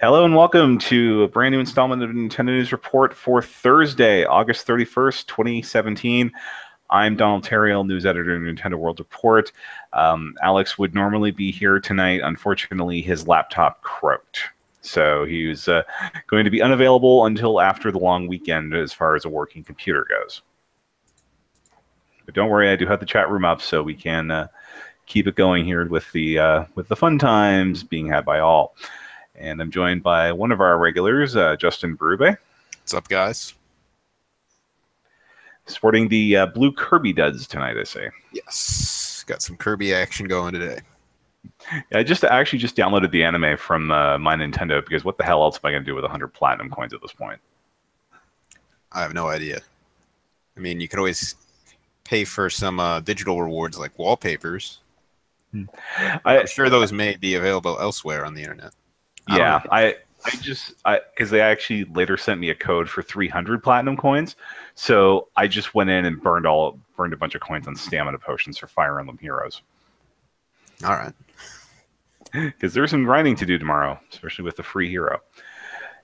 Hello and welcome to a brand new installment of Nintendo News Report for Thursday, August 31st, 2017. I'm Donald Terriel, news editor of Nintendo World Report. Alex would normally be here tonight. Unfortunately, his laptop croaked. So he's going to be unavailable until after the long weekend as far as a working computer goes. But don't worry, I do have the chat room up so we can keep it going here with the fun times being had by all. And I'm joined by one of our regulars, Justin Berube. What's up, guys? Sporting the blue Kirby duds tonight, I say. Yes, got some Kirby action going today. Yeah, I actually just downloaded the anime from my Nintendo because what the hell else am I going to do with 100 platinum coins at this point? I have no idea. I mean, you could always pay for some digital rewards like wallpapers. I'm sure those may be available elsewhere on the internet. Yeah, because they actually later sent me a code for 300 platinum coins, so I just went in and burned a bunch of coins on stamina potions for Fire Emblem Heroes. All right, because there's some grinding to do tomorrow, especially with the free hero.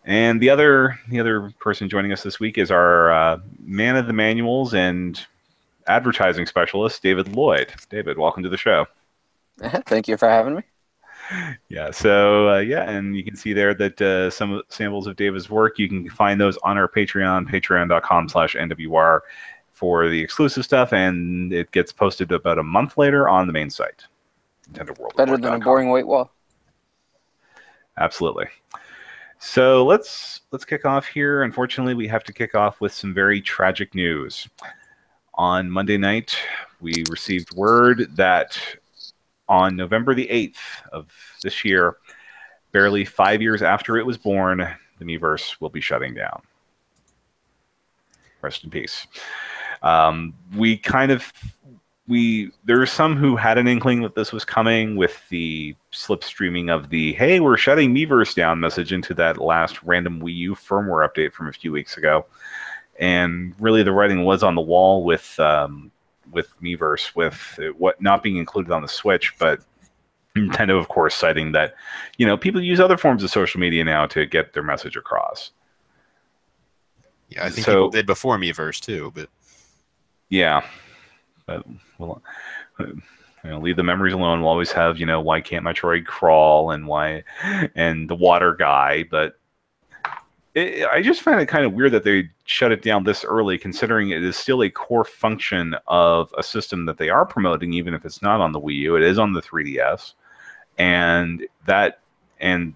And the other person joining us this week is our man of the manuals and advertising specialist, David Lloyd. David, welcome to the show. Thank you for having me. Yeah, so and you can see there that some samples of David's work, you can find those on our Patreon, patreon.com/NWR for the exclusive stuff, and it gets posted about a month later on the main site. Better than a boring white wall. Absolutely. So let's kick off here. Unfortunately, we have to kick off with some very tragic news. On Monday night, we received word that on November the 8th of this year, barely 5 years after it was born, the Miiverse will be shutting down. Rest in peace. There were some who had an inkling that this was coming with the slipstreaming of the "Hey, we're shutting Miiverse down" message into that last random Wii U firmware update from a few weeks ago. And really the writing was on the wall with Miiverse, with what not being included on the Switch, but Nintendo, of course, citing that, people use other forms of social media now to get their message across. Yeah, I think people did before Miiverse too, but yeah, but leave the memories alone. We'll always have, why can't Metroid crawl and the water guy, but I just find it kind of weird that they shut it down this early, considering it is still a core function of a system that they are promoting, even if it's not on the Wii U. It is on the 3DS, and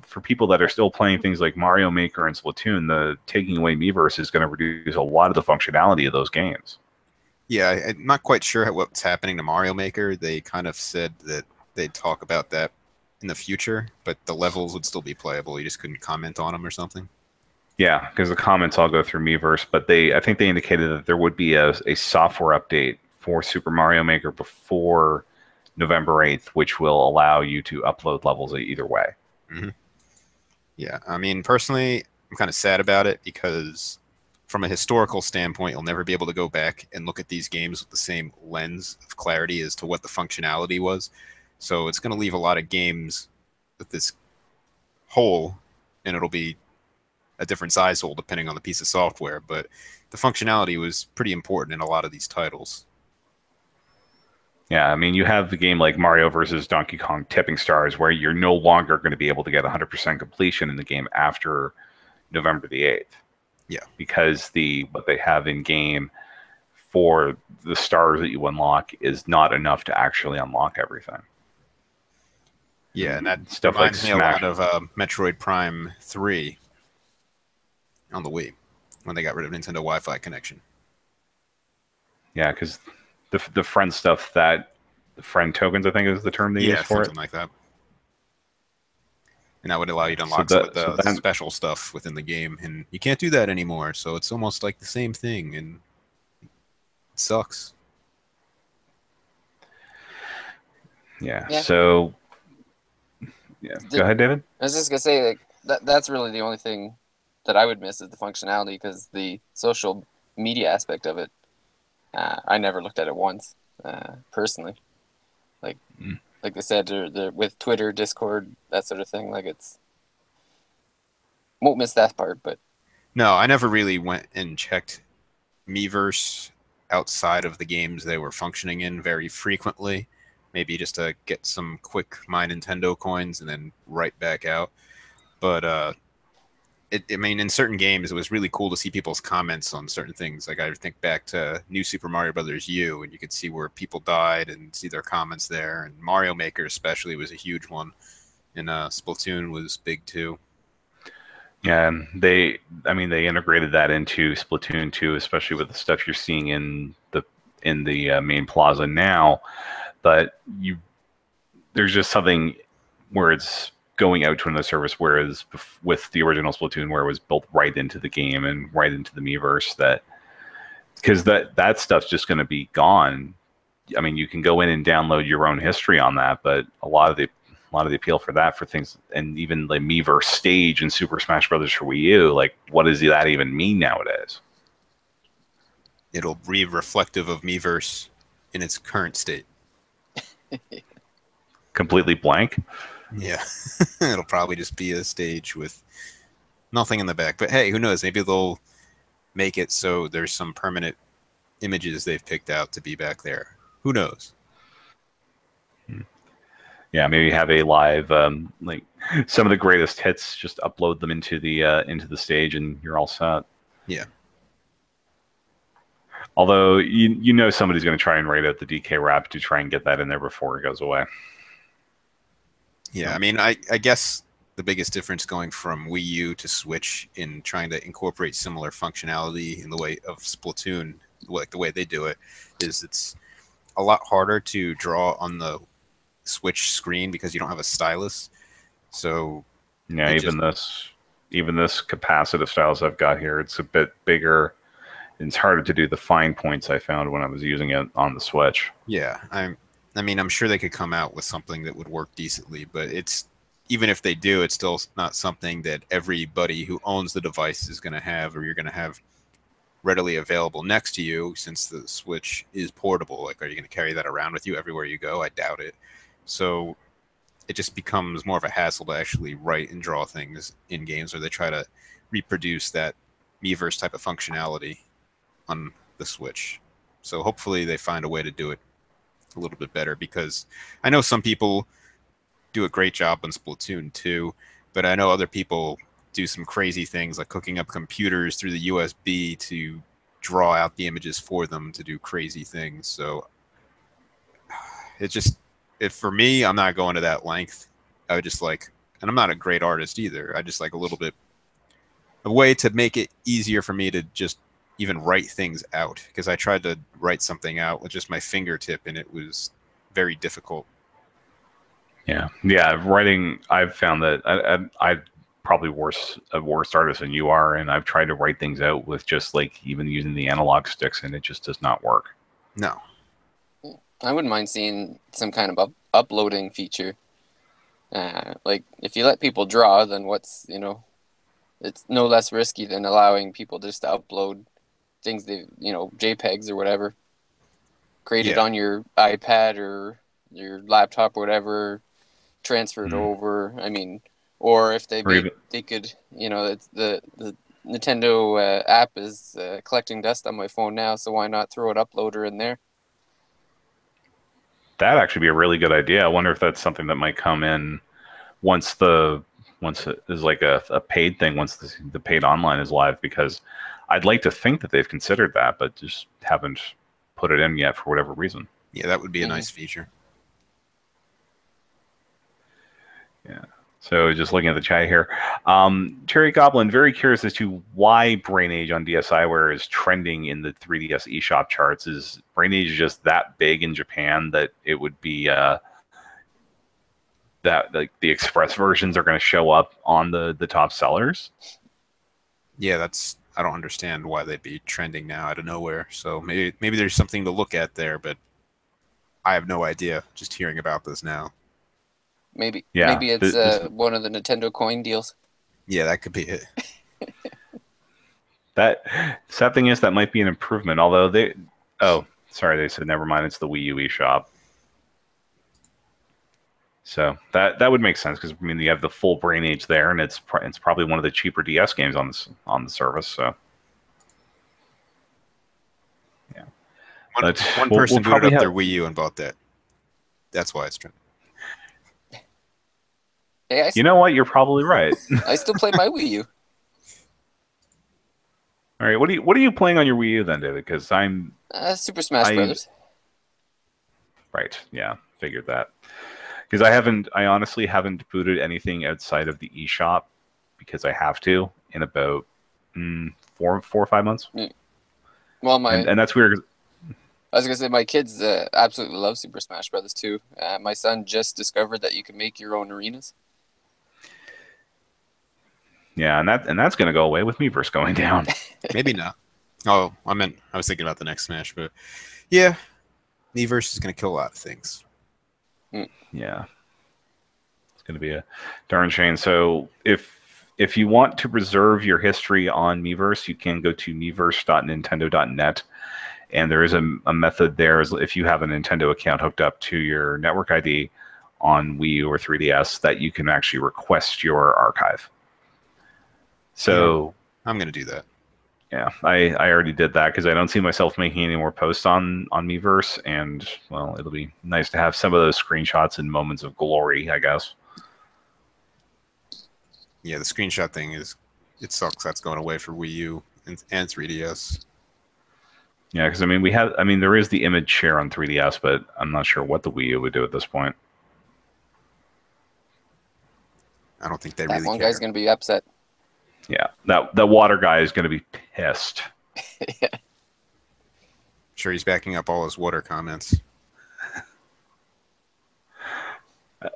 for people that are still playing things like Mario Maker and Splatoon, the taking away Miiverse is going to reduce a lot of the functionality of those games. Yeah, I'm not quite sure what's happening to Mario Maker. They kind of said that they'd talk about that in the future, but the levels would still be playable. You just couldn't comment on them or something. Yeah, because the comments all go through Miiverse, but I think they indicated that there would be a software update for Super Mario Maker before November 8th, which will allow you to upload levels either way. Mm-hmm. Yeah, I mean, personally, I'm kind of sad about it because from a historical standpoint, you'll never be able to go back and look at these games with the same lens of clarity as to what the functionality was. So it's going to leave a lot of games with this hole, and it'll be a different size hole depending on the piece of software, but the functionality was pretty important in a lot of these titles. Yeah, I mean, you have the game like Mario versus Donkey Kong Tipping Stars, where you're no longer going to be able to get 100% completion in the game after November the 8th. Yeah. Because what they have in game for the stars that you unlock is not enough to actually unlock everything. Yeah, and that stuff reminds like me a lot of Metroid Prime 3 on the Wii when they got rid of Nintendo Wi-Fi connection. Yeah, because the friend stuff, the friend tokens, I think is the term they use for it. Yeah, something like that. And that would allow you to unlock some of the special stuff within the game, and you can't do that anymore. So it's almost like the same thing, and it sucks. Yeah. So, go ahead, David. I was just gonna say that's really the only thing that I would miss is the functionality, because the social media aspect of it, I never looked at it once, personally. Like they said, with Twitter, Discord, that sort of thing, like it's won't miss that part. But No, I never really went and checked Miiverse outside of the games they were functioning in very frequently. Maybe just to get some quick My Nintendo coins and then right back out. But I mean, in certain games, it was really cool to see people's comments on certain things. Like I think back to New Super Mario Brothers U, and you could see where people died and see their comments there. And Mario Maker especially was a huge one, and Splatoon was big too. Yeah, and I mean, they integrated that into Splatoon 2, especially with the stuff you're seeing in the main plaza now. But there's just something where it's going out to another service, whereas with the original Splatoon, where it was built right into the game and right into the Miiverse, because that stuff's just going to be gone. I mean, you can go in and download your own history on that, but a lot of the appeal for that, for things, and even the Miiverse stage in Super Smash Brothers for Wii U, like, what does that even mean nowadays? It'll be reflective of Miiverse in its current state. Completely blank. Yeah, it'll probably just be a stage with nothing in the back. But hey, who knows? Maybe they'll make it so there's some permanent images they've picked out to be back there. Who knows? Yeah, maybe have a live, like, some of the greatest hits, just upload them into the stage, and you're all set. Yeah. Although you know somebody's going to try and write out the DK wrap to try and get that in there before it goes away. Yeah, I mean, I guess the biggest difference going from Wii U to Switch in trying to incorporate similar functionality in the way of Splatoon, like the way they do it, is it's a lot harder to draw on the Switch screen because you don't have a stylus. So yeah, even this capacitive stylus I've got here, it's a bit bigger. It's harder to do the fine points I found when I was using it on the Switch. Yeah, I mean, I'm sure they could come out with something that would work decently, but it's even if they do, it's still not something that everybody who owns the device is going to have, or you're going to have readily available next to you, since the Switch is portable. Like, are you going to carry that around with you everywhere you go? I doubt it. So it just becomes more of a hassle to actually write and draw things in games where they try to reproduce that Miiverse type of functionality on the Switch. So hopefully they find a way to do it a little bit better, because I know some people do a great job on Splatoon 2, but I know other people do some crazy things like hooking up computers through the USB to draw out the images for them to do crazy things. So for me, I'm not going to that length. I would just like, and I'm not a great artist either. I just like a way to make it easier for me to just even write things out, because I tried to write something out with just my fingertip and it was very difficult. Yeah, writing. I've found that I'm probably a worse artist than you are, and I've tried to write things out with just like even using the analog sticks, and it just does not work. No, I wouldn't mind seeing some kind of uploading feature. Like if you let people draw, then it's no less risky than allowing people just to upload things JPEGs or whatever, created on your iPad or your laptop or whatever, transferred over. I mean, or if they could, it's the Nintendo app is collecting dust on my phone now, so why not throw an uploader in there? That'd actually be a really good idea. I wonder if that's something that might come in once it is like a paid thing, once the paid online is live, because I'd like to think that they've considered that, but just haven't put it in yet for whatever reason. Yeah, that would be a nice feature. Yeah. So just looking at the chat here, Terry Goblin, very curious as to why Brain Age on DSiWare is trending in the 3DS eShop charts. Is Brain Age just that big in Japan that it would be that like the express versions are going to show up on the top sellers? Yeah, I don't understand why they'd be trending now out of nowhere. So maybe there's something to look at there, but I have no idea. Just hearing about this now. Maybe it's one of the Nintendo coin deals. Yeah, that could be it. That sad thing is that might be an improvement. Although they said never mind. It's the Wii U eShop. So that would make sense because I mean you have the full brain age there, and it's probably one of the cheaper DS games on the service. So yeah, One, but one we'll person booted probably up have. their Wii U and bought that. That's why it's trending. Hey, You know what? You're probably right. I still play my Wii U. All right, what are you playing on your Wii U then, David? Because Super Smash Brothers. Right, yeah, figured that. Because I honestly haven't booted anything outside of the eShop because I have to in about 4 or 5 months. Well, and that's weird. I was gonna say my kids absolutely love Super Smash Brothers too. My son just discovered that you can make your own arenas. Yeah, and that's gonna go away with Miiverse going down. Maybe not. Oh, I was thinking about the next Smash, but yeah, Miiverse is gonna kill a lot of things. Yeah, it's gonna be a darn shame. So if you want to preserve your history on Miiverse, you can go to miiverse.nintendo.net. And there is a method there, if you have a Nintendo account hooked up to your network ID on Wii U or 3DS, that you can actually request your archive. So yeah, I'm going to do that. Yeah, I already did that because I don't see myself making any more posts on Miiverse. And, well, it'll be nice to have some of those screenshots and moments of glory, I guess. Yeah, the screenshot thing it sucks. That's going away for Wii U and 3DS. Yeah, because I mean, there is the image share on 3DS, but I'm not sure what the Wii U would do at this point. I don't think they that really one care. guy's going to be upset. Yeah, that water guy is going to be pissed. Yeah. Sure, he's backing up all his water comments.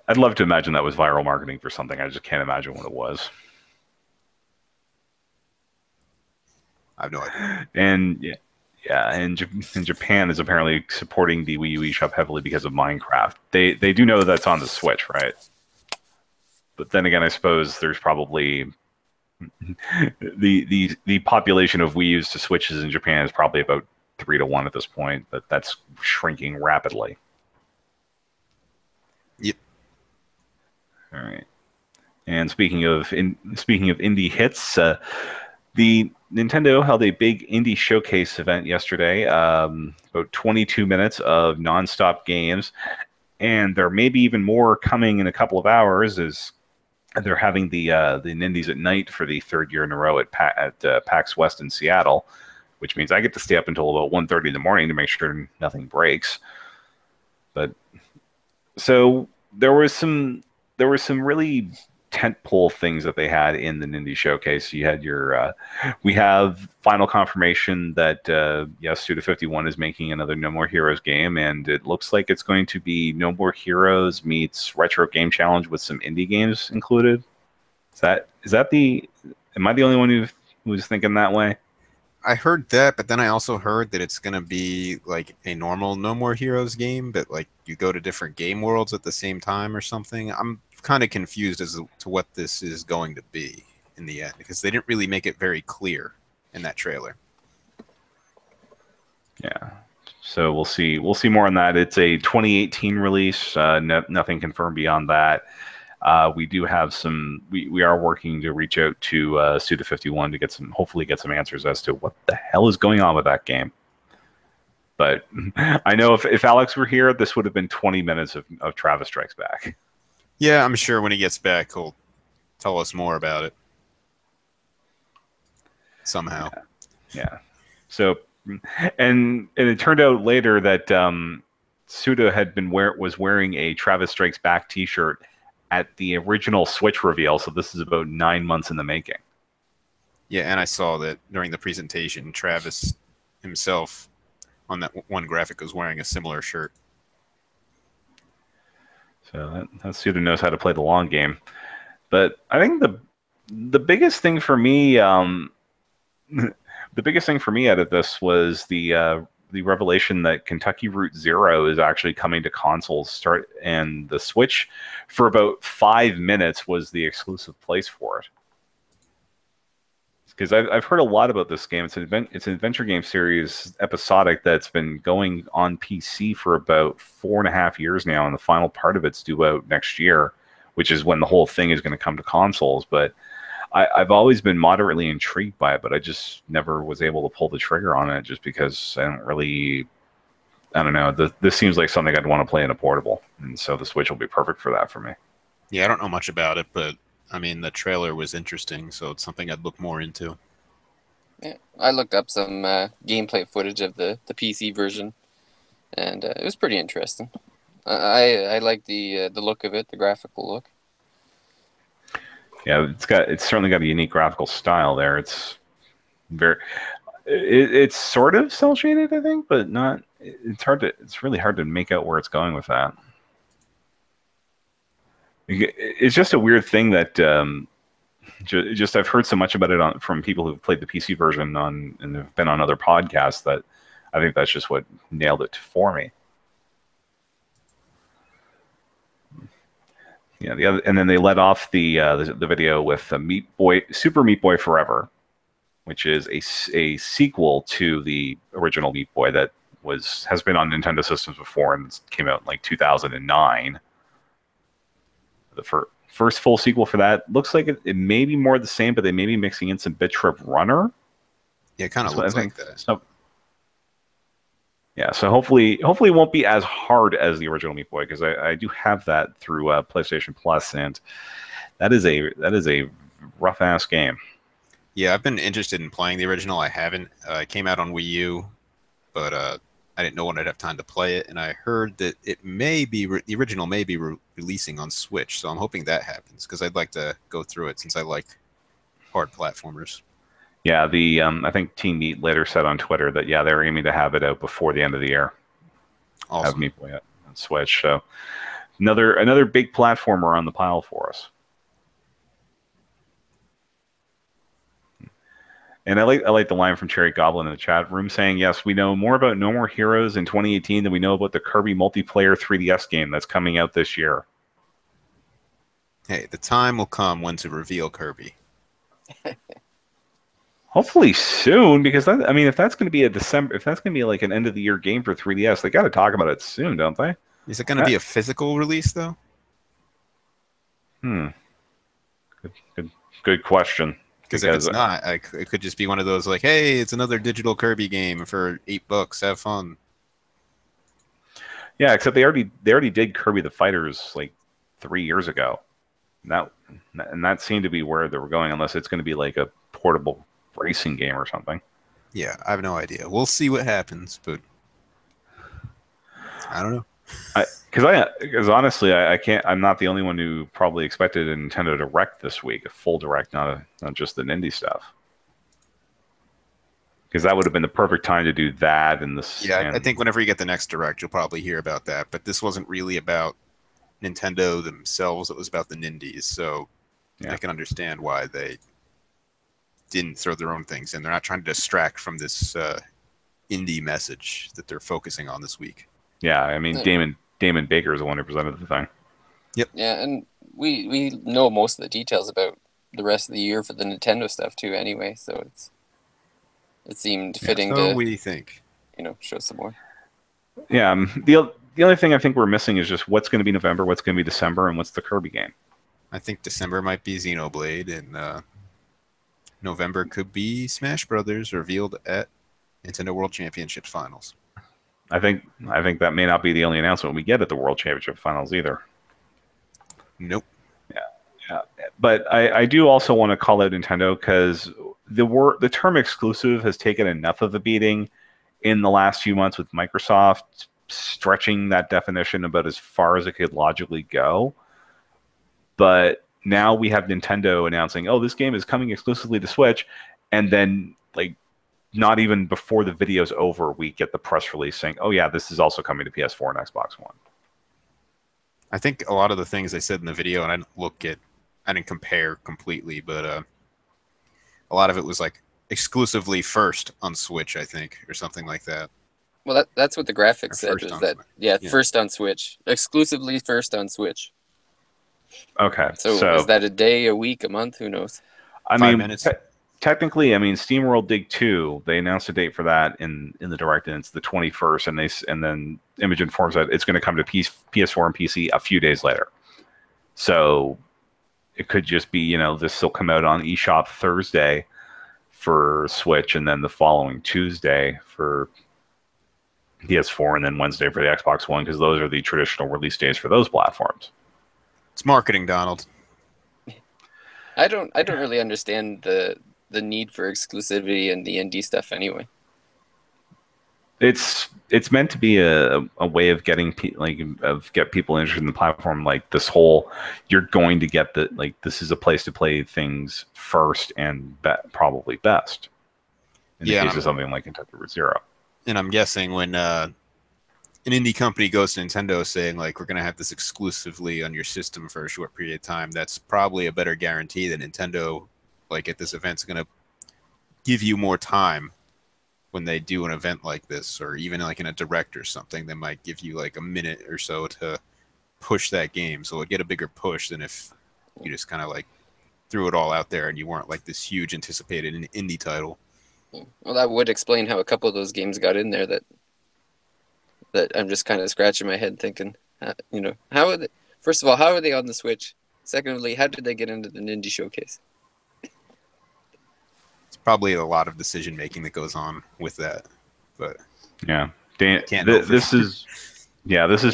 I'd love to imagine that was viral marketing for something. I just can't imagine what it was. I have no idea. And and Japan is apparently supporting the Wii U eShop heavily because of Minecraft. They do know that's on the Switch, right? But then again, I suppose there's probably the population of Wii U's to Switches in Japan is probably about 3-1 at this point, but that's shrinking rapidly. Yep. All right. And speaking of indie hits, the Nintendo held a big indie showcase event yesterday. About 22 minutes of nonstop games, and there may be even more coming in a couple of hours. As they're having the Nindies at night for the third year in a row at PAX West in Seattle, which means I get to stay up until about 1:30 in the morning to make sure nothing breaks. But so there was some really tentpole things that they had in the Nindy showcase. You had we have final confirmation that yes, Suda51 is making another No More Heroes game, and it looks like it's going to be No More Heroes meets Retro Game Challenge with some indie games included. Is that am I the only one who's thinking that way? I heard that, but then I also heard that it's going to be like a normal No More Heroes game, but like you go to different game worlds at the same time or something. I'm kind of confused as to what this is going to be in the end, because they didn't really make it very clear in that trailer. Yeah. So we'll see more on that. It's a 2018 release. Nothing confirmed beyond that. We do have we are working to reach out to Suda51 to hopefully get some answers as to what the hell is going on with that game. But I know if Alex were here, this would have been 20 minutes of Travis Strikes Back. Yeah, I'm sure when he gets back, he'll tell us more about it. Somehow. Yeah. So, and it turned out later that Suda was wearing a Travis Strikes Back T-shirt at the original Switch reveal. So this is about 9 months in the making. Yeah, and I saw that during the presentation, Travis himself on that one graphic was wearing a similar shirt. So that Suda knows how to play the long game. But I think the biggest thing for me, the biggest thing for me out of this was the revelation that Kentucky Route Zero is actually coming to consoles. And the Switch for about 5 minutes was the exclusive place for it. because I've heard a lot about this game. It's an adventure game series, episodic, that's been going on PC for about 4.5 years now, and the final part of it's due out next year, which is when the whole thing is going to come to consoles. But I've always been moderately intrigued by it, but I just never was able to pull the trigger on it, just because I don't know. This seems like something I'd want to play in a portable, and so the Switch will be perfect for that for me. Yeah, I don't know much about it, but I mean, the trailer was interesting, so it's something I'd look more into. Yeah, I looked up some gameplay footage of the PC version, and it was pretty interesting. I like the look of it, the graphical look. Yeah, it's certainly got a unique graphical style there. It's it's sort of cel shaded, I think, but not. It's really hard to make out where it's going with that. It's just a weird thing that just I've heard so much about it from people who've played the PC version and have been on other podcasts that I think that's just what nailed it for me. Yeah, and then they let off the video with Super Meat Boy Forever, which is a sequel to the original Meat Boy that has been on Nintendo systems before and came out in like 2009. The first full sequel for that looks like it may be more the same, but they may be mixing in some Bit Trip Runner. Yeah, it kind of looks like that. So, yeah, so hopefully it won't be as hard as the original Meat Boy, because I do have that through PlayStation Plus, and that is a rough ass game. Yeah, I've been interested in playing the original. I haven't. It came out on Wii U, but I didn't know when I'd have time to play it, and I heard that the original may be releasing on Switch, so I'm hoping that happens, because I'd like to go through it since I like hard platformers. Yeah, I think Team Meat later said on Twitter that they're aiming to have it out before the end of the year. Awesome. Have Meat Boy on Switch. So another big platformer on the pile for us. And I like the line from Cherry Goblin in the chat room saying, "Yes, we know more about No More Heroes in 2018 than we know about the Kirby multiplayer 3DS game that's coming out this year." Hey, the time will come when to reveal Kirby. Hopefully soon, because if that's going to be if that's going to be like an end of the year game for 3DS, they got to talk about it soon, don't they? Is it going to be a physical release though? Good question. Because if it's not, it could just be one of those like, hey, it's another digital Kirby game for $8. Have fun. Yeah, except they already did Kirby the Fighters like 3 years ago. And that seemed to be where they were going, unless it's going to be like a portable racing game or something. Yeah, I have no idea. We'll see what happens, but I don't know. Because honestly, I can't. I'm not the only one who probably expected a Nintendo Direct this week, a full Direct, not just the indie stuff. Because that would have been the perfect time to do that. I think whenever you get the next Direct, you'll probably hear about that. But this wasn't really about Nintendo themselves; it was about the Nindies. So I can understand why they didn't throw their own things in. They're not trying to distract from this indie message that they're focusing on this week. Yeah, I mean, Damon Baker is the one who presented the thing. Yep. Yeah, and we know most of the details about the rest of the year for the Nintendo stuff too anyway, so it seemed fitting to we think. Show some more. Yeah, the only thing I think we're missing is just what's going to be November, what's going to be December, and what's the Kirby game. I think December might be Xenoblade, and November could be Smash Brothers revealed at Nintendo World Championship Finals. I think that may not be the only announcement we get at the World Championship Finals either. Nope. Yeah. But I do also want to call out Nintendo, because the term exclusive has taken enough of a beating in the last few months, with Microsoft stretching that definition about as far as it could logically go. But now we have Nintendo announcing, "Oh, this game is coming exclusively to Switch," and then not even before the video's over, we get the press release saying, "Oh yeah, this is also coming to PS4 and Xbox One." I think a lot of the things they said in the video, and I didn't compare completely, but a lot of it was like exclusively first on Switch, I think, or something like that. Well, that's what the graphics said. First on Switch, exclusively first on Switch. Okay, so is that a day, a week, a month? Who knows? 5 minutes. technically, I mean, SteamWorld Dig 2, they announced a date for that in the Direct, and it's the 21st, and then Image informs that it's going to come to PS4 and PC a few days later. So it could just be, you know, this will come out on eShop Thursday for Switch, and then the following Tuesday for PS4, and then Wednesday for the Xbox One, because those are the traditional release days for those platforms. It's marketing, Donald. I don't really understand the need for exclusivity and the indie stuff anyway. It's meant to be a way of getting get people interested in the platform. Like this whole, you're going to get the, like, this is a place to play things first and probably best. In the case of something like Nintendo Route Zero. And I'm guessing when an indie company goes to Nintendo saying, like, we're going to have this exclusively on your system for a short period of time, that's probably a better guarantee that Nintendo, like, at this event, is going to give you more time when they do an event like this, or even like in a Direct or something. They might give you like a minute or so to push that game, so it'll get a bigger push than if you just kind of like threw it all out there and you weren't like this huge anticipated indie title. Well, that would explain how a couple of those games got in there that I'm just kind of scratching my head thinking, you know, how are they, first of all, how are they on the Switch? Secondly, how did they get into the Indie Showcase? It's probably a lot of decision making that goes on with that, but yeah, this is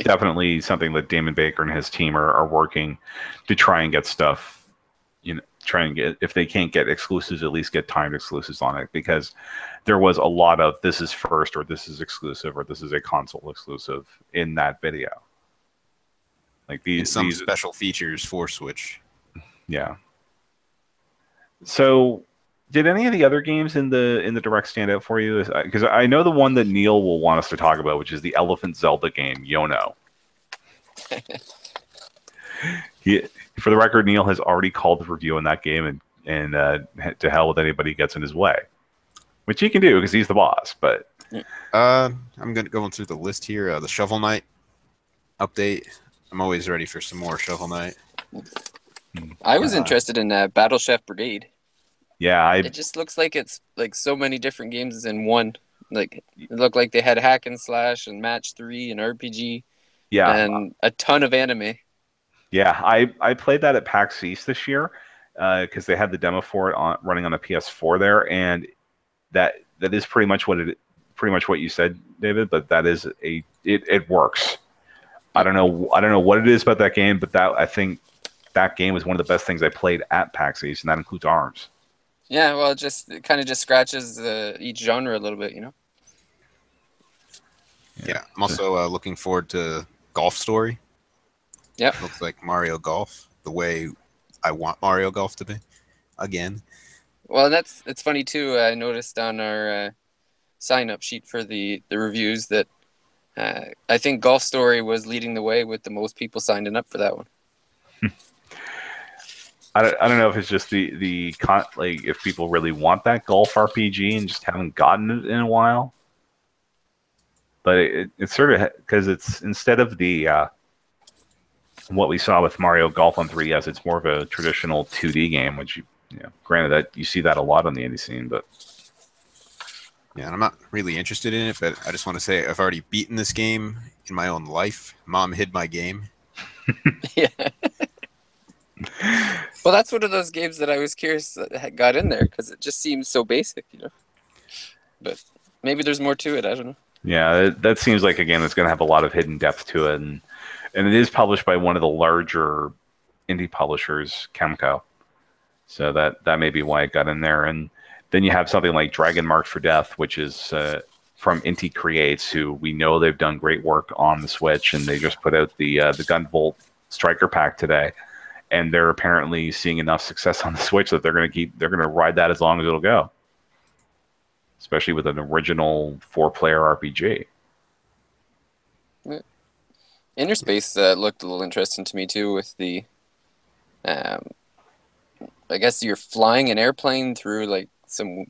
definitely something that Damon Baker and his team are working to try and get stuff, you know, try and get, if they can't get exclusives, at least get timed exclusives on it, because there was a lot of this is first, or this is exclusive, or this is a console exclusive in that video. Like these special features for Switch. Yeah. So did any of the other games in the Direct stand out for you? Because I know the one that Neil will want us to talk about, which is the Elephant Zelda game, Yono. For the record, Neil has already called the review on that game, and to hell with anybody gets in his way, which he can do because he's the boss. But I'm going through the list here. The Shovel Knight update. I'm always ready for some more Shovel Knight. I was interested in Battle Chef Brigade. Yeah, it just looks like it's like so many different games in one. Like it looked like they had hack and slash and match 3 and RPG. Yeah, and a ton of anime. Yeah, I played that at PAX East this year because they had the demo for it running on a PS4 there, and that is pretty much what you said, David. But that is it works. I don't know what it is about that game, but I think that game was one of the best things I played at PAX East, and that includes ARMS. Yeah, well, it kind of just scratches each genre a little bit, you know. Yeah, I'm also looking forward to Golf Story. Yep. Looks like Mario Golf, the way I want Mario Golf to be, again. Well, it's funny too. I noticed on our sign-up sheet for the reviews that I think Golf Story was leading the way with the most people signing up for that one. I don't know if it's just like if people really want that golf RPG and just haven't gotten it in a while. But it's sort of because it's instead of the what we saw with Mario Golf on 3DS, it's more of a traditional 2D game, which granted that you see that a lot on the indie scene, but yeah, and I'm not really interested in it, but I just want to say I've already beaten this game in my own life. Mom hid my game. Yeah. Well, that's one of those games that I was curious that got in there because it just seems so basic, you know. But maybe there's more to it. I don't know. Yeah, that seems like a game that's going to have a lot of hidden depth to it, and it is published by one of the larger indie publishers, Kemco. So that may be why it got in there. And then you have something like Dragon Marked for Death, which is from Inti Creates, who we know they've done great work on the Switch, and they just put out the Gunvolt Striker Pack today. And they're apparently seeing enough success on the Switch that they're going to ride that as long as it'll go. Especially with an original 4-player RPG. Inner Space looked a little interesting to me too, with the, I guess you're flying an airplane through like some,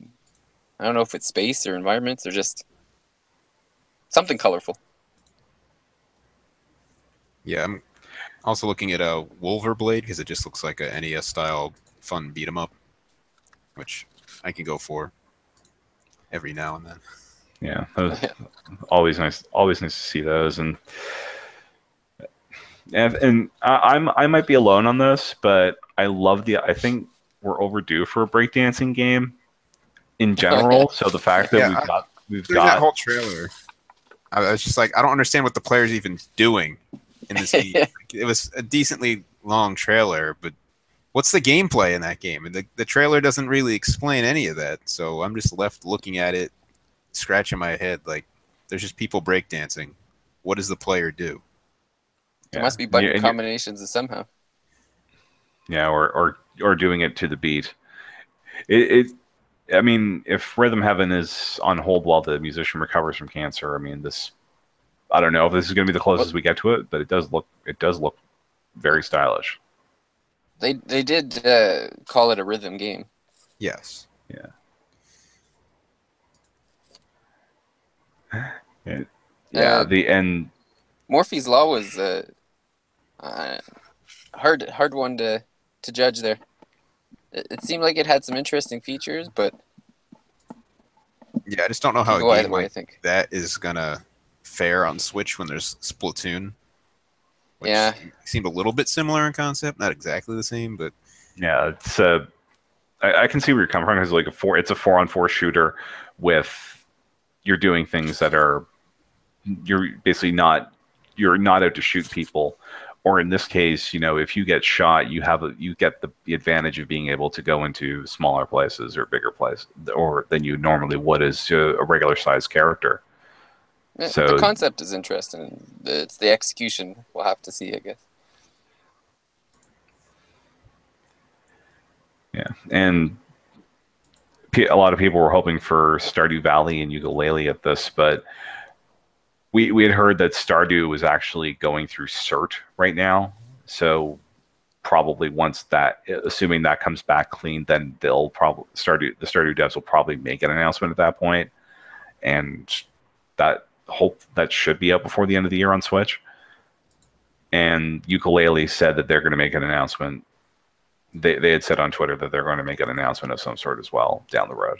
I don't know if it's space or environments or just something colorful. Yeah, I'm also looking at Wolverblade because it just looks like a NES style fun beat 'em up, which I can go for every now and then. Yeah, always nice. Always nice to see those. And I might be alone on this, but I think we're overdue for a breakdancing game in general. So the fact that Yeah, we've there's that got whole trailer. I was just like, I don't understand what the player's even doing in this game. It was a decently long trailer, but what's the gameplay in that game? And the trailer doesn't really explain any of that. So I'm just left looking at it, scratching my head like, there's just people breakdancing. What does the player do? There must be button combinations somehow. Yeah, or doing it to the beat. I mean, if Rhythm Heaven is on hold while the musician recovers from cancer, I mean, I don't know if this is going to be the closest we get to it, but it does look very stylish. They did call it a rhythm game. Yes. Yeah. The end. Morphy's Law was hard one to judge there. It seemed like it had some interesting features, but yeah, I just don't know how a game like that is gonna fare on Switch when there's Splatoon. Which seemed a little bit similar in concept, not exactly the same, but yeah, it's I can see where you're coming from. It's like it's a 4-on-4 shooter with you're doing things that are you're not out to shoot people, or in this case, if you get shot, you get the advantage of being able to go into smaller places or bigger places, or than you normally would as a regular sized character. Yeah, so the concept is interesting. It's the execution we'll have to see, I guess. Yeah, and a lot of people were hoping for Stardew Valley and Yooka-Laylee at this, but we had heard that Stardew was actually going through cert right now. So probably once assuming that comes back clean, then they'll probably the Stardew devs will probably make an announcement at that point, and that should be out before the end of the year on Switch. And Yooka-Laylee said that they're going to make an announcement. They had said on Twitter that they're going to make an announcement of some sort as well down the road.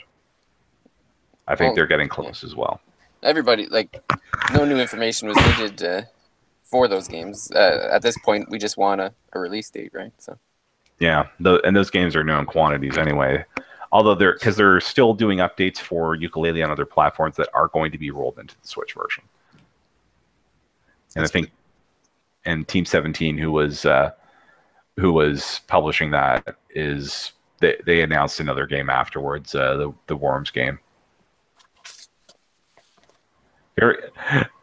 I think they're getting close as well. Everybody, no new information was needed for those games. At this point, we just want a release date, right? So. Yeah, and those games are known quantities anyway. Although they're still doing updates for Yooka-Laylee on other platforms that are going to be rolled into the Switch version. And I think, and Team 17, who was publishing that, they announced another game afterwards, the Worms game.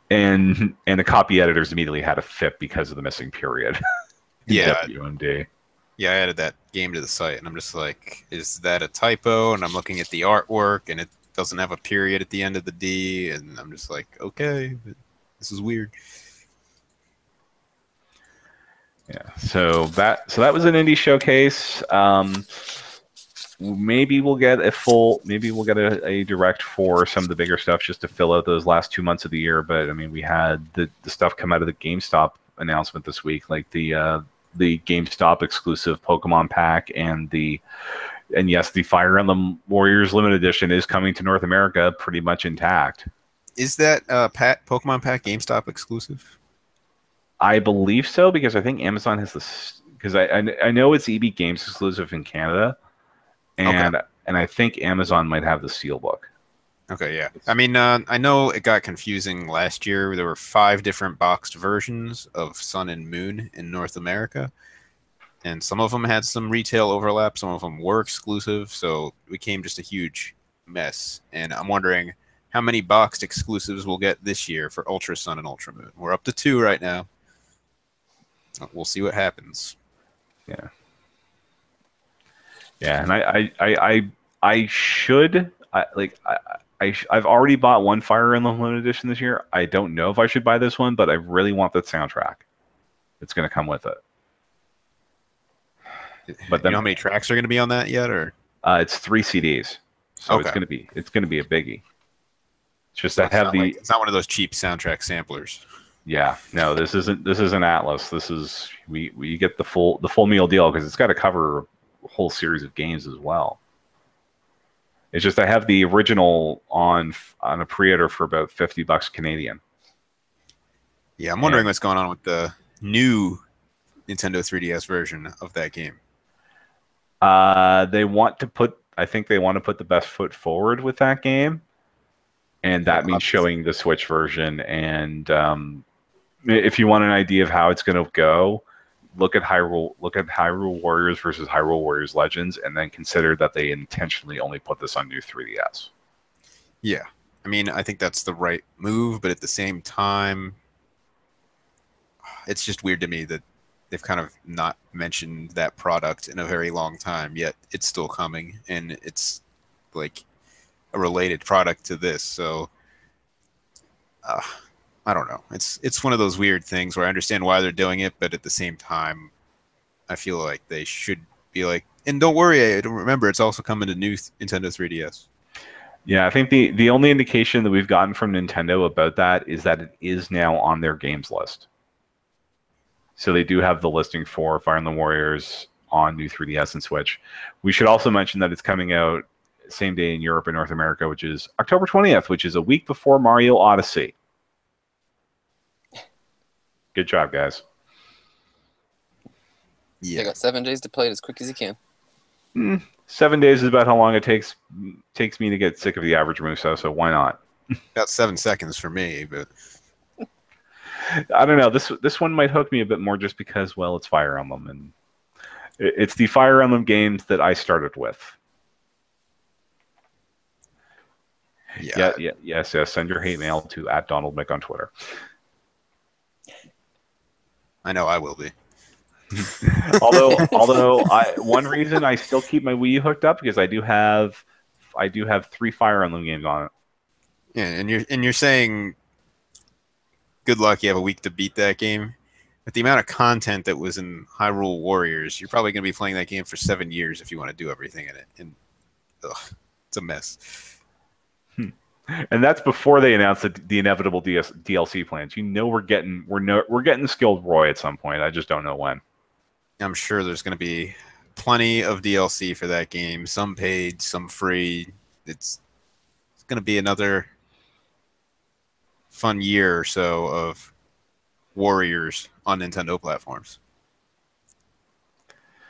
And the copy editors immediately had a fit because of the missing period. Yeah. WMD. Yeah, I added that game to the site, and I'm just like, is that a typo? And I'm looking at the artwork, and it doesn't have a period at the end of the D, and I'm just like, okay, this is weird. Yeah, so that was an indie showcase. Maybe we'll get a direct for some of the bigger stuff just to fill out those last 2 months of the year. But I mean, we had the stuff come out of the GameStop announcement this week, like the GameStop exclusive Pokemon pack, and yes, the Fire Emblem Warriors limited edition is coming to North America pretty much intact. Is that Pokemon pack GameStop exclusive? I believe so, because I think Amazon has this, because I know it's EB Games exclusive in Canada, and I think Amazon might have the Steelbook. Okay, yeah. I mean, I know it got confusing last year. There were 5 different boxed versions of Sun and Moon in North America, and some of them had some retail overlap, some of them were exclusive, so it became just a huge mess. And I'm wondering how many boxed exclusives we'll get this year for Ultra Sun and Ultra Moon. We're up to 2 right now. We'll see what happens. Yeah. Yeah, and I've already bought one Fire Emblem Limited Edition this year. I don't know if I should buy this one, but I really want the soundtrack. It's going to come with it. But then, you know how many tracks are going to be on that yet, or it's 3 CDs, so it's going to be a biggie. It's just it's not one of those cheap soundtrack samplers. Yeah, no, this isn't Atlas. This is we get the full meal deal, because it's got to cover a whole series of games as well. It's just I have the original on a pre-order for about $50 Canadian. Yeah, I'm wondering what's going on with the new Nintendo 3DS version of that game. They want to put, I think they want to put the best foot forward with that game, and that means showing the Switch version. And if you want an idea of how it's going to go, look at Hyrule Warriors versus Hyrule Warriors Legends, and then consider that they intentionally only put this on new 3DS. Yeah, I mean, I think that's the right move, but at the same time, it's just weird to me that they've kind of not mentioned that product in a very long time, yet it's still coming, and it's like a related product to this. So I don't know. It's one of those weird things where I understand why they're doing it, but at the same time, I feel like they should be like, and don't worry, remember, it's also coming to new Nintendo 3DS. Yeah, I think the only indication that we've gotten from Nintendo about that is that it is now on their games list. So they do have the listing for Fire Emblem Warriors on new 3DS and Switch. We should also mention that it's coming out same day in Europe and North America, which is October 20th, which is a week before Mario Odyssey. Good job, guys. Yeah. They got 7 days to play it as quick as you can. 7 days is about how long it takes me to get sick of the average Muso, so why not? About 7 seconds for me, but I don't know. This one might hook me a bit more just because, well, it's Fire Emblem, and it's the Fire Emblem games that I started with. Yeah. Yes. Send your hate mail to @DonaldMick on Twitter. I know I will be. although one reason I still keep my Wii U hooked up because I do have 3 Fire Emblem games on it. Yeah, and you're saying good luck, you have a week to beat that game. With the amount of content that was in Hyrule Warriors, you're probably going to be playing that game for 7 years if you want to do everything in it. And it's a mess. And that's before they announced the inevitable DLC plans. You know, we're getting Skilled Roy at some point. I just don't know when. I'm sure there's going to be plenty of DLC for that game. Some paid, some free. It's going to be another fun year or so of Warriors on Nintendo platforms.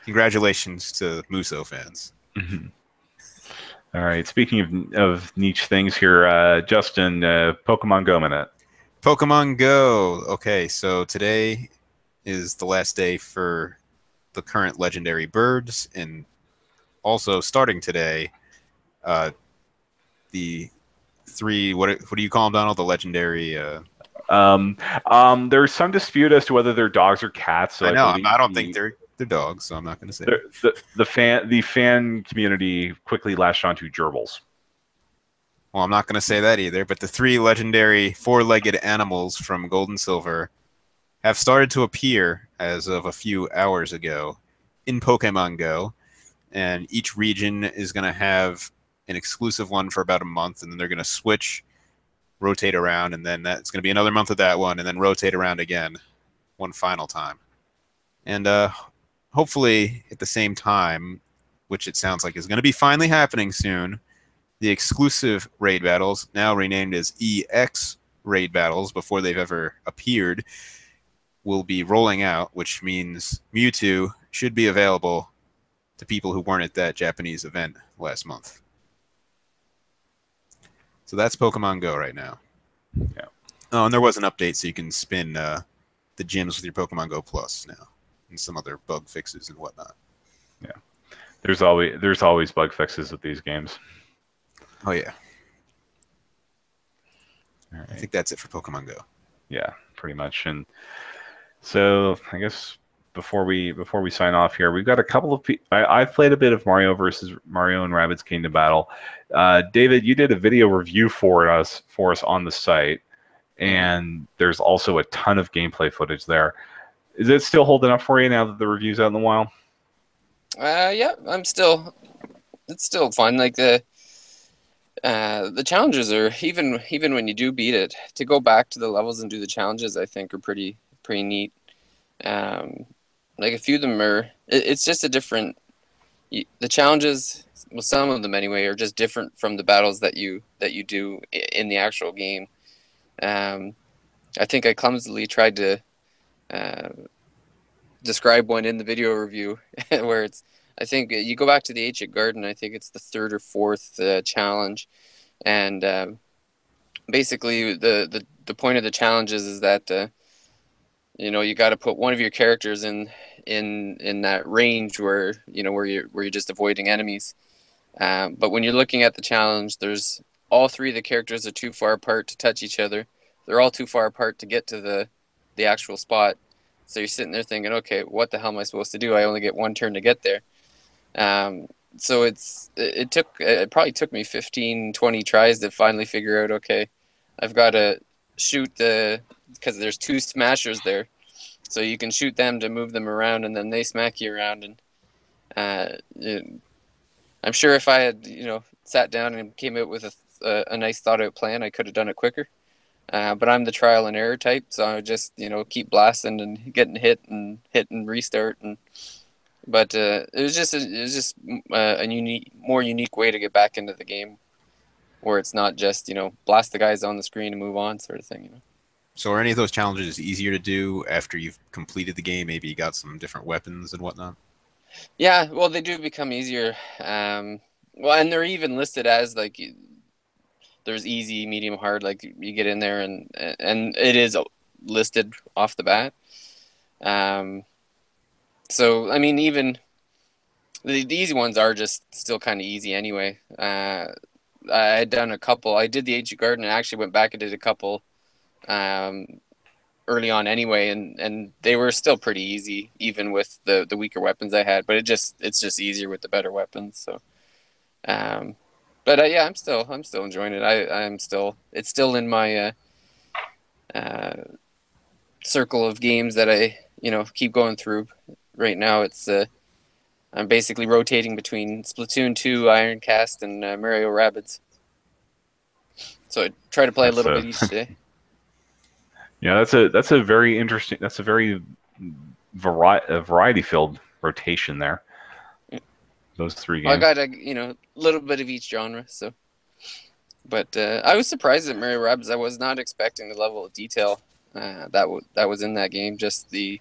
Congratulations to Muso fans. Mm-hmm. All right. Speaking of niche things here, Justin, Pokemon Go minute. Pokemon Go. Okay, so today is the last day for the current legendary birds, and also starting today, the 3 what do you call them, Donald? The legendary. There's some dispute as to whether they're dogs or cats. So I know. I don't think they're dogs, so I'm not going to say the fan community quickly latched onto gerbils. Well, I'm not going to say that either. But the 3 legendary 4-legged animals from Gold and Silver have started to appear as of a few hours ago in Pokemon Go, and each region is going to have an exclusive one for about a month, and then they're going to switch, rotate around, and then that's going to be another month of that one, and then rotate around again one final time. And hopefully at the same time, which it sounds like is going to be finally happening soon, the exclusive raid battles, now renamed as EX raid battles before they've ever appeared, will be rolling out, which means Mewtwo should be available to people who weren't at that Japanese event last month. So that's Pokemon Go right now. Yeah. Oh, and there was an update so you can spin the gyms with your Pokemon Go Plus now, and some other bug fixes and whatnot. Yeah. There's always bug fixes with these games. Oh yeah. All right. I think that's it for Pokemon Go. Yeah, pretty much. And so I guess before we sign off here, we've got a couple of I've played a bit of Mario versus Mario and Rabbids Kingdom Battle. David, you did a video review for us on the site, and there's also a ton of gameplay footage there. Is it still holding up for you now that the review's out in the wild? Yeah, it's still fun. Like the challenges are even when you do beat it, to go back to the levels and do the challenges, I think are pretty neat. Like a few of them are, it's just a different. The challenges well, some of them anyway, are just different from the battles that you do in the actual game. I think I clumsily tried to describe one in the video review where I think you go back to the ancient garden. I think it's the third or fourth challenge, and basically the point of the challenge is that you got to put one of your characters in that range where you're just avoiding enemies. But when you're looking at the challenge, there's all three of the characters are too far apart to touch each other. They're all too far apart to get to the actual spot. So you're sitting there thinking, okay, what the hell am I supposed to do? I only get one turn to get there. So it probably took me 15, 20 tries to finally figure out, okay, I've got to shoot because there's two smashers there. So you can shoot them to move them around, and then they smack you around. And I'm sure if I had, sat down and came out with a nice thought out plan, I could have done it quicker. But I'm the trial and error type, so I would just keep blasting and getting hit and restart. But it was just a more unique way to get back into the game, where it's not just blast the guys on the screen and move on sort of thing. So are any of those challenges easier to do after you've completed the game? Maybe you got some different weapons and whatnot. Yeah, well, they do become easier. Well, and they're even listed as like. There's easy, medium, hard. Like you get in there and it is listed off the bat. So I mean, even the easy ones are just still kind of easy anyway. I had done a couple. I did the Ancient Garden and actually went back and did a couple early on anyway, and they were still pretty easy, even with the weaker weapons I had. But it's just easier with the better weapons. So. But yeah, I'm still enjoying it. It's still in my circle of games that I keep going through. Right now, I'm basically rotating between Splatoon 2, Ironcast, and Mario Rabbids. So I try to play a little bit each day. Yeah, that's a very interesting. That's a very variety-filled rotation there. Those three games. Well, I got a little bit of each genre. So, but I was surprised at Mario Rabbids. I was not expecting the level of detail that was in that game. Just the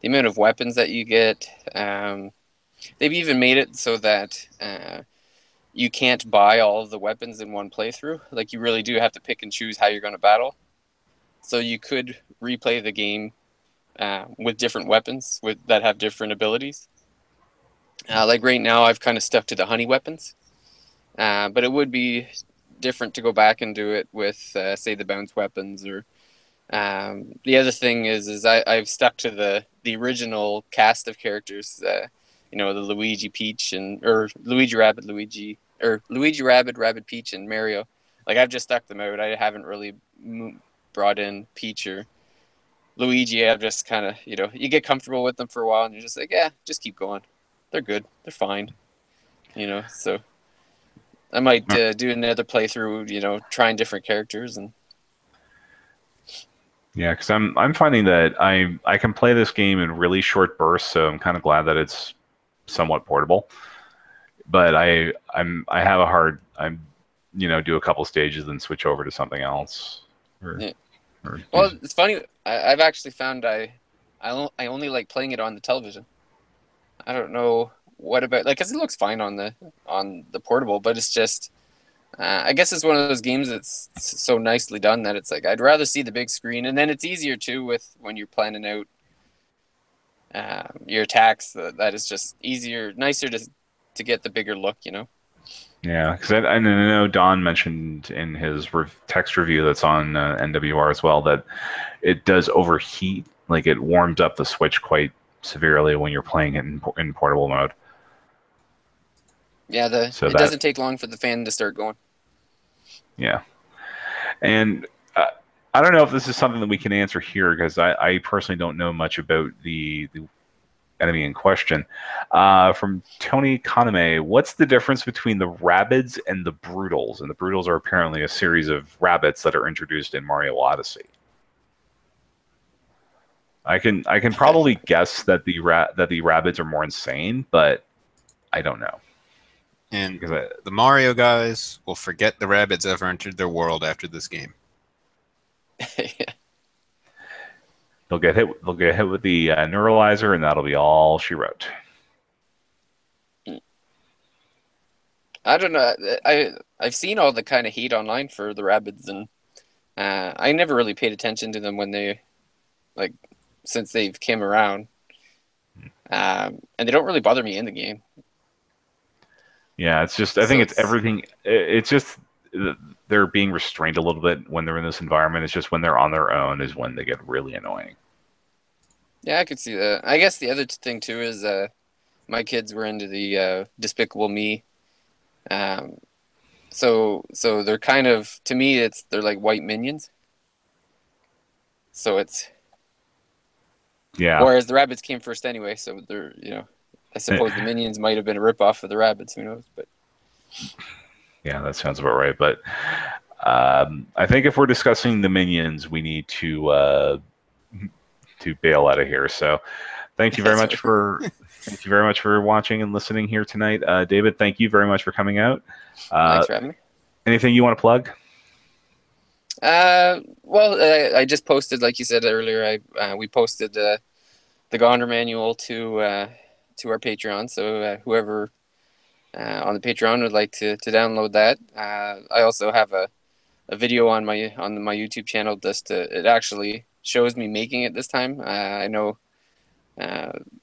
amount of weapons that you get. They've even made it so that you can't buy all of the weapons in one playthrough. Like you really do have to pick and choose how you're going to battle. So you could replay the game with different weapons that have different abilities. Like right now, I've kind of stuck to the honey weapons, but it would be different to go back and do it with, say, the bounce weapons. Or the other thing is I've stuck to the original cast of characters. The Luigi, Peach, or Luigi Rabbit, Rabbit, Peach, and Mario. Like I've just stuck them out. I haven't really brought in Peach or Luigi. I've just kind of you get comfortable with them for a while, and you're just like, yeah, just keep going. They're good. They're fine. So I might do another playthrough, trying different characters. And yeah, because I'm finding that I can play this game in really short bursts, so I'm kind of glad that it's somewhat portable. But I have a hard do a couple stages then switch over to something else. Well, it's funny. I've actually found I only like playing it on the television. I don't know what about because it looks fine on the portable, but it's just I guess it's one of those games that's so nicely done that it's like I'd rather see the big screen, and then it's easier too with when you're planning out your attacks. That is just nicer to get the bigger look, Yeah, because I know Don mentioned in his text review that's on NWR as well that it does overheat, like it warms up the Switch quite severely when you're playing it in portable mode. Yeah, it doesn't take long for the fan to start going. Yeah, and I don't know if this is something that we can answer here because I personally don't know much about the enemy in question. From Tony Kaname, what's the difference between the Rabbids and the Brutals? And the Brutals are apparently a series of rabbits that are introduced in Mario Odyssey. I can probably guess that the Rabbids are more insane, but I don't know. And Because the Mario guys will forget the Rabbids ever entered their world after this game. they'll get hit. They'll get hit with the neuralizer, and that'll be all she wrote. I don't know. I've seen all the kind of hate online for the Rabbids, and I never really paid attention to them when they, like, since they've came around. And they don't really bother me in the game. Yeah, it's just I think it's everything. It's just they're being restrained a little bit when they're in this environment. It's just when they're on their own is when they get really annoying. Yeah, I could see that. I guess the other thing too is my kids were into the Despicable Me. So they're kind of, to me, they're like white minions. So it's, Yeah. whereas the Rabbids came first anyway, so they're, I suppose the minions might have been a ripoff of the Rabbids. Who knows? But yeah, that sounds about right. But I think if we're discussing the minions, we need to bail out of here. So thank you very much for watching and listening here tonight. David, thank you very much for coming out. Thanks for having me. Anything you want to plug? Well, I just posted, like you said earlier, we posted the Goner manual to our Patreon. So whoever on the Patreon would like to download that. I also have a video on my YouTube channel. It actually shows me making it this time. I know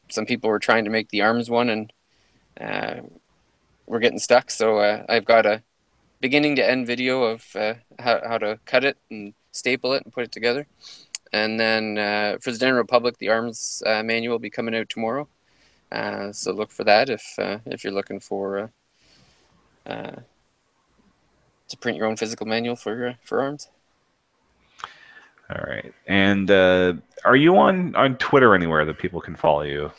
some people were trying to make the arms one, and we're getting stuck. So I've got a beginning to end video of how to cut it and staple it and put it together. And then for the general public, the arms manual will be coming out tomorrow. So look for that if you're looking for to print your own physical manual for arms. All right. And are you on Twitter anywhere that people can follow you?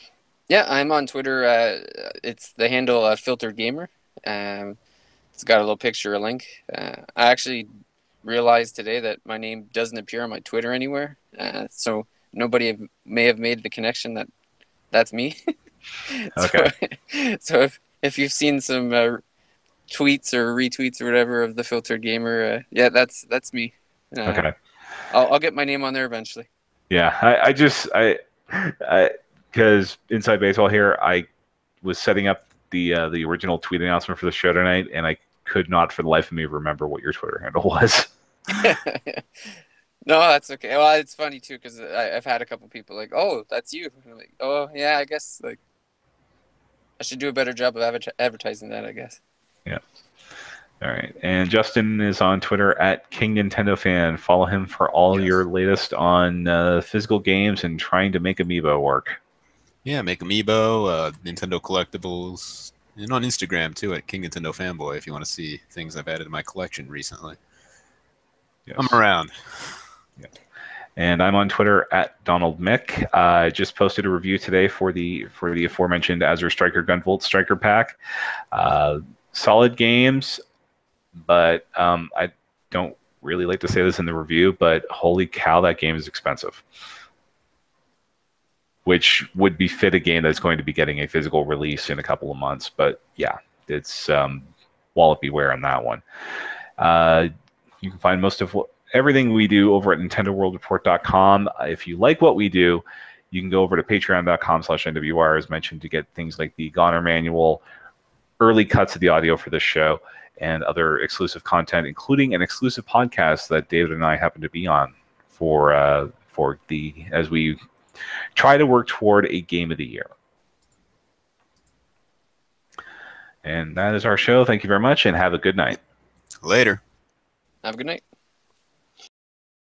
Yeah, I'm on Twitter. It's the handle Filtered Gamer. It's got a little picture, a link. I actually realized today that my name doesn't appear on my Twitter anywhere. So nobody may have made the connection that that's me. Okay. So if you've seen some tweets or retweets or whatever of the Filtered Gamer, yeah, that's me. Okay. I'll get my name on there eventually. Yeah, I because Inside Baseball here, I was setting up the original tweet announcement for the show tonight, and I could not for the life of me remember what your Twitter handle was. No, that's okay. Well, it's funny too because I've had a couple people like, "Oh, that's you." And I'm like, "Oh, yeah, I guess like I should do a better job of advertising that, I guess." Yeah. All right. And Justin is on Twitter at King Nintendo Fan. Follow him for all your latest on physical games and trying to make Amiibo work. Yeah, make Amiibo, Nintendo collectibles, and on Instagram too at King Nintendo Fanboy if you want to see things I've added to my collection recently. Yes. I'm around. Yeah. And I'm on Twitter at Donald Mick. I just posted a review today for the aforementioned Azure Striker Gunvolt Striker Pack. Solid games, but I don't really like to say this in the review, but holy cow, that game is expensive. Which would befit a game that's going to be getting a physical release in a couple of months. But yeah, it's wallet beware on that one. You can find most of everything we do over at NintendoWorldReport.com. If you like what we do, you can go over to Patreon.com/NWR, as mentioned, to get things like the Goner Manual, early cuts of the audio for this show, and other exclusive content, including an exclusive podcast that David and I happen to be on as we try to work toward a game of the year. And that is our show. Thank you very much, and have a good night. Later. Have a good night.